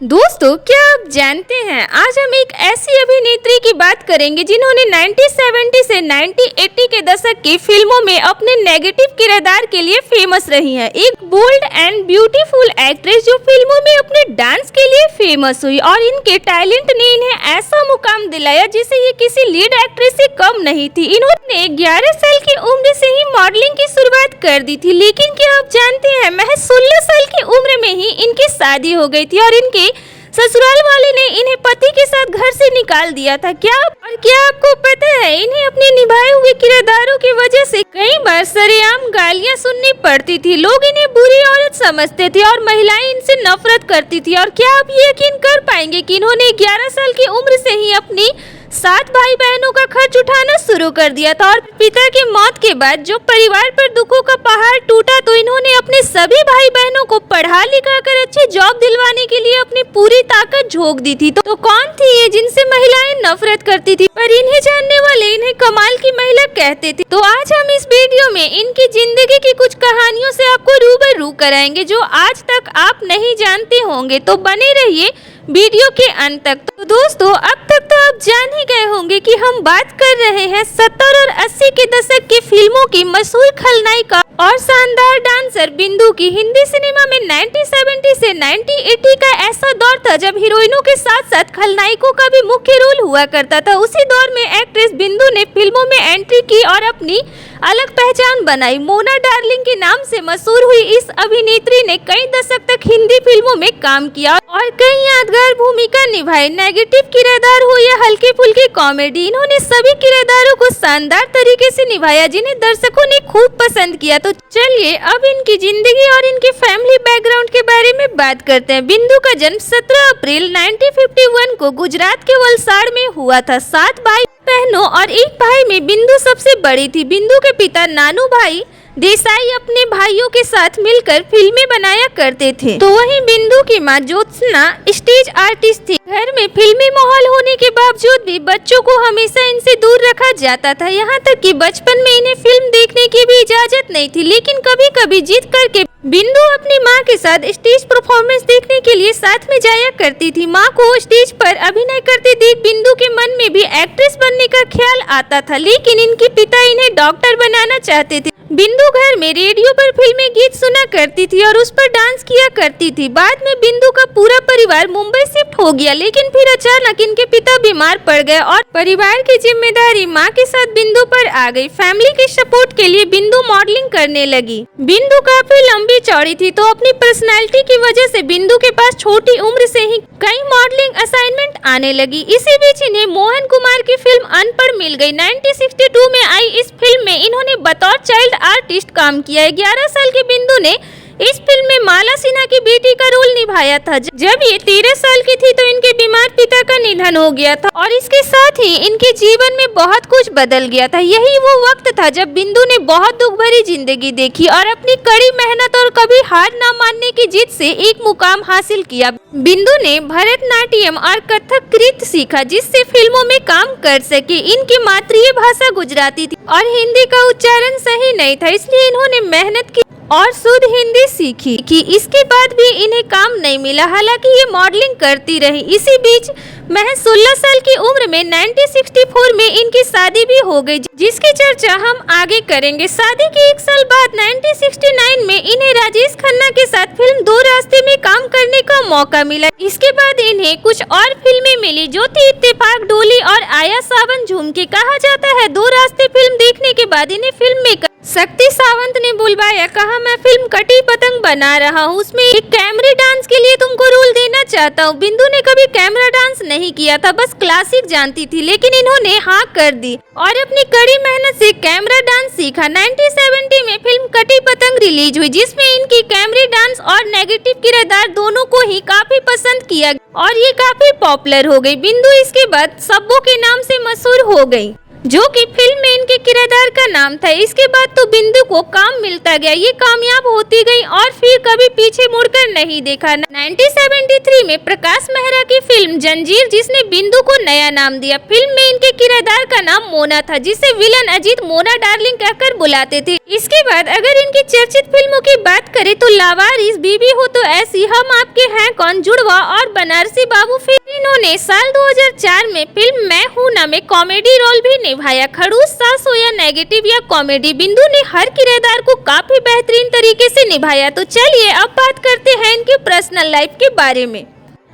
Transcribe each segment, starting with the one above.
दोस्तों, क्या आप जानते हैं आज हम एक ऐसी अभिनेत्री की बात करेंगे जिन्होंने 1970 से 1980 के दशक की फिल्मों में अपने नेगेटिव किरदार के लिए फेमस रही हैं। एक बोल्ड एंड ब्यूटीफुल एक्ट्रेस जो फिल्मों में अपने डांस के लिए फेमस हुई और इनके टैलेंट ने इन्हें ऐसा मुकाम दिलाया जिसे ये किसी लीड एक्ट्रेस से कम नहीं थी। इन्होंने 11 साल की उम्र से ही मॉडलिंग की शुरुआत कर दी थी, लेकिन क्या आप जानते हैं महज 16 साल की उम्र में ही इनकी शादी हो गई थी और इनके ससुराल वाले ने इन्हें पति के साथ घर से निकाल दिया था। क्या आपको पता है इन्हें अपने निभाए हुए किरदारों की वजह से कई बार सरेआम गालियां सुननी पड़ती थी। लोग इन्हें बुरी औरत समझते थे और महिलाएं इनसे नफरत करती थी। और क्या आप ये यकीन कर पाएंगे कि इन्होंने 11 साल की उम्र से ही अपनी 7 भाई बहनों का खर्च उठाना शुरू कर दिया था और पिता की मौत के बाद जो परिवार पर दुखों का पहाड़ टूटा तो इन्होंने अपने सभी भाई बहनों को पढ़ा लिखा कर अच्छी जॉब दिलवाने के लिए अपनी पूरी ताकत झोंक दी थी। तो कौन थी ये जिनसे महिलाएं नफरत करती थी, पर इन्हें जानने वाले इन्हें कमाल की महिला कहते थे। तो आज हम इस वीडियो में इनकी जिंदगी की कुछ कहानियों से आपको रूबरू कराएंगे जो आज तक आप नहीं जानते होंगे। तो बने रहिए वीडियो के अंत तक। तो दोस्तों, अब तक तो आप जान ही गए होंगे कि हम बात कर रहे हैं 70 और 80 के दशक की फिल्मों की मशहूर खलनायिका और शानदार डांसर बिंदु की। हिंदी सिनेमा में 1970 से 1980 का ऐसा दौर था जब हीरोइनों के साथ साथ खलनायकों का भी मुख्य रोल हुआ करता था। उसी दौर में एक्ट्रेस बिंदु ने फिल्मों में एंट्री की और अपनी अलग पहचान बनाई। मोना डार्लिंग के नाम से मशहूर हुई इस अभिनेत्री ने कई दशक तक हिंदी फिल्मों में काम किया और कई यादगार भूमिका निभाई। नेगेटिव किरदार हो या हल्की फुल्की कॉमेडी, इन्होंने सभी किरदारों को शानदार तरीके से निभाया जिन्हें दर्शकों ने खूब पसंद किया। तो चलिए अब इनकी जिंदगी और इनके फैमिली बैकग्राउंड के बारे में बात करते हैं। बिंदु का जन्म 17 अप्रैल 1951 को गुजरात के वलसाड़ में हुआ था। 7 भाई बहनों और एक भाई में बिंदु सबसे बड़ी थी। बिंदु के पिता नानू भाई देसाई अपने भाइयों के साथ मिलकर फिल्में बनाया करते थे, तो वहीं बिंदु की मां ज्योत्सना स्टेज आर्टिस्ट थी। घर में फिल्मी माहौल होने के बावजूद भी बच्चों को हमेशा इनसे दूर रखा जाता था। यहाँ तक कि बचपन में इन्हें फिल्म देखने की भी इजाजत नहीं थी, लेकिन कभी कभी जिद करके बिंदु अपनी माँ के साथ स्टेज परफॉर्मेंस देखने के लिए साथ में जाया करती थी। माँ को स्टेज पर अभिनय करते देख बिंदु के मन में भी एक्ट्रेस बनने का ख्याल आता था, लेकिन इनके पिता इन्हें डॉक्टर बनाना चाहते थे। बिंदु घर में रेडियो पर फिल्मी गीत सुना करती थी और उस पर डांस किया करती थी। बाद में बिंदु का पूरा परिवार मुंबई शिफ्ट हो गया, लेकिन फिर अचानक इनके पिता बीमार पड़ गए और परिवार की जिम्मेदारी माँ के साथ बिंदु पर आ गई। फैमिली के सपोर्ट के लिए बिंदु मॉडलिंग करने लगी। बिंदु काफी लंबी चौड़ी थी, तो अपनी पर्सनैलिटी की वजह से बिंदु के पास छोटी उम्र से ही कई मॉडलिंग असाइनमेंट आने लगी। इसी बीच इन्हें मोहन कुमार की फिल्म अनपढ़ मिल गई। 1962 में आई इस फिल्म में इन्होंने बतौर चाइल्ड आर्टिस्ट काम किया है। 11 साल की बिंदु ने इस फिल्म में माला सिन्हा की बेटी का रोल निभाया था। जब ये 13 साल की थी तो इनके बीमार पिता का निधन हो गया था और इसके साथ ही इनके जीवन में बहुत कुछ बदल गया था। यही वो वक्त था जब बिंदु ने बहुत दुख भरी जिंदगी देखी और अपनी कड़ी मेहनत और कभी हार न मानने की जिद से एक मुकाम हासिल किया। बिंदु ने भरतनाट्यम और कथक नृत्य सीखा जिससे फिल्मों में काम कर सके। इनकी मातृभाषा गुजराती थी और हिंदी का उच्चारण सही नहीं था, इसलिए इन्होंने मेहनत की और शुद्ध हिंदी सीखी कि इसके बाद भी इन्हें काम नहीं मिला। हालांकि ये मॉडलिंग करती रही। इसी बीच महज 16 साल की उम्र में 1964 में इनकी शादी भी हो गई, जिसकी चर्चा हम आगे करेंगे। शादी के 1 साल बाद 1969 में इन्हें राजेश खन्ना के साथ फिल्म दो रास्ते में काम करने का मौका मिला। इसके बाद इन्हें कुछ और फिल्में मिली जो थी इत्तेफाक, डोली और आया सावन झूम के। कहा जाता है दो रास्ते फिल्म देखने के बाद इन्हें फिल्म मेकर शक्ति सावंत ने बुलवाया, कहा मैं फिल्म कटी पतंग बना रहा हूँ, उसमें एक कैमरे डांस के लिए तुमको रोल देना चाहता हूँ। बिंदु ने कभी कैमरा डांस नहीं किया था, बस क्लासिक जानती थी, लेकिन इन्होंने हाँ कर दी और अपनी कड़ी मेहनत से कैमरा डांस सीखा। 1970 में फिल्म कटी पतंग रिलीज हुई, जिसमें इनकी कैमरे डांस और नेगेटिव किरदार दोनों को ही काफी पसंद किया और ये काफी पॉपुलर हो गई। बिंदु इसके बाद सब्बो के नाम से मशहूर हो गई। जो कि फिल्म में इनके किरदार का नाम था। इसके बाद तो बिंदु को काम मिलता गया, ये कामयाब होती गई और फिर कभी पीछे मुड़कर नहीं देखा। 1973 में प्रकाश मेहरा की फिल्म जंजीर, जिसने बिंदु को नया नाम दिया। फिल्म में इनके किरदार का नाम मोना था, जिसे विलन अजीत मोना डार्लिंग कहकर बुलाते थे। इसके बाद अगर इनकी चर्चित फिल्मों की बात करें तो लावारिस, बीबी हो तो ऐसी, हम आपके हैं कौन, जुड़वा और बनारसी बाबू। फिर इन्होंने साल 2004 में फिल्म मैं हूं ना में कॉमेडी रोल भी निभाया। खड़ूस सास हो या नेगेटिव या कॉमेडी, बिंदु ने हर किरदार को काफी बेहतरीन तरीके से निभाया। तो चलिए अब बात करते हैं इनकी पर्सनल लाइफ के बारे में।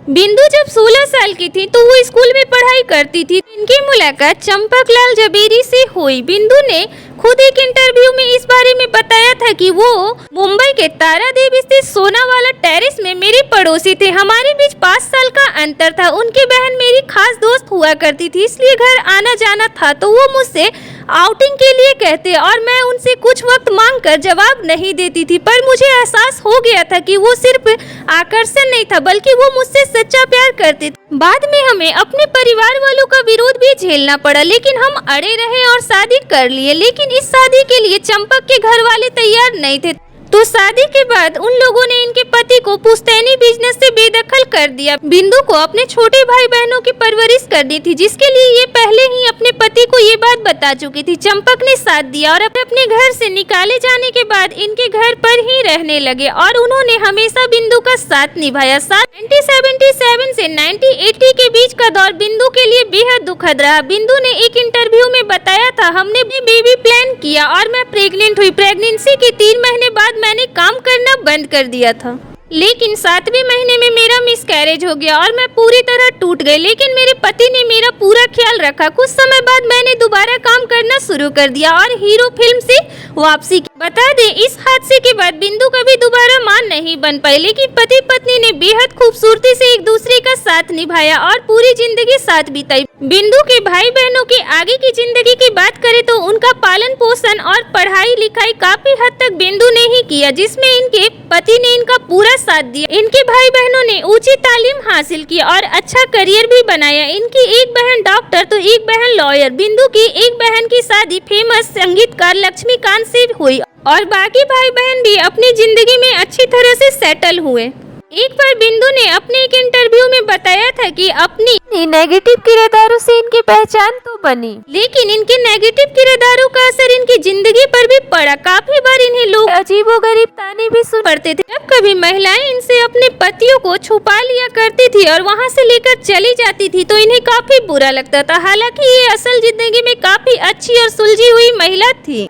बिंदु जब 16 साल की थी तो वो स्कूल में पढ़ाई करती थी। इनकी मुलाकात चंपकलाल जबेरी से हुई। बिंदु ने खुद एक इंटरव्यू में इस बारे में बताया था कि वो मुंबई के तारादेव स्थित सोनावाला टेरेस में मेरे पड़ोसी थे। हमारे बीच 5 साल का अंतर था। उनकी बहन मेरी खास दोस्त हुआ करती थी, इसलिए घर आना जाना था तो वो मुझसे आउटिंग के लिए कहते और मैं उनसे कुछ वक्त मांगकर जवाब नहीं देती थी। पर मुझे एहसास हो गया था कि वो सिर्फ आकर्षण नहीं था, बल्कि वो मुझसे सच्चा प्यार करते थे। बाद में हमें अपने परिवार वालों का विरोध भी झेलना पड़ा, लेकिन हम अड़े रहे और शादी कर लिए। लेकिन इस शादी के लिए चंपक के घर वाले तैयार नहीं थे, तो शादी के बाद उन लोगों ने इनके पति को पुश्तैनी बिजनेस से बेदखल कर दिया। बिंदु को अपने छोटे भाई बहनों की परवरिश करनी थी, जिसके लिए ये पहले ही अपने पति को ये बात बता चुकी थी। चंपक ने साथ दिया और अपने घर से निकाले जाने के बाद इनके घर पर ही रहने लगे और उन्होंने हमेशा बिंदु का साथ निभाया। 1977 से 1980 के बीच का दौर बिंदु के लिए बेहद दुखद रहा। बिंदु ने एक इंटरव्यू में बताया था, हमने बेबी प्लान किया और मैं प्रेग्नेंट हुई। प्रेगनेंसी के 3 महीने बाद मैंने काम करना बंद कर दिया था, लेकिन 7वें महीने में मेरा मिसकैरेज हो गया और मैं पूरी तरह टूट गई। लेकिन मेरे पति ने मेरा पूरा ख्याल रखा। कुछ समय बाद मैंने दोबारा काम करना शुरू कर दिया और हीरो फिल्म से वापसी की। बता दें, इस हादसे के बाद बिंदु कभी दोबारा मां नहीं बन पाई, लेकिन पति पत्नी ने बेहद खूबसूरती से एक दूसरे का साथ निभाया और पूरी जिंदगी साथ बिताई। बिंदु के भाई बहनों की आगे की जिंदगी की बात करें तो उनका पालन पोषण और पढ़ाई लिखाई काफी हद तक बिंदु ने ही किया, जिसमें इनके पति ने इनका पूरा साथ दिया। इनके भाई बहनों ने ऊंची तालीम हासिल की और अच्छा करियर भी बनाया। इनकी एक बहन डॉक्टर तो एक बहन लॉयर। बिंदु की एक बहन की शादी फेमस संगीतकार लक्ष्मीकांत से हुई और बाकी भाई बहन भी अपनी जिंदगी में अच्छी तरह से सेटल हुए। एक बार बिंदु ने अपने एक इंटरव्यू में बताया था कि अपनी नेगेटिव किरदारों से इनकी पहचान तो बनी, लेकिन इनके नेगेटिव किरदारों का असर इनकी जिंदगी पर भी पड़ा। काफी बार इन्हें लोग अजीबोगरीब ताने भी सुन पड़ते थे। जब कभी महिलाएं इनसे अपने पतियों को छुपा लिया करती थी और वहां से लेकर चली जाती थी तो इन्हें काफी बुरा लगता था। हालांकि ये असल जिंदगी में काफी अच्छी और सुलझी हुई महिला थी।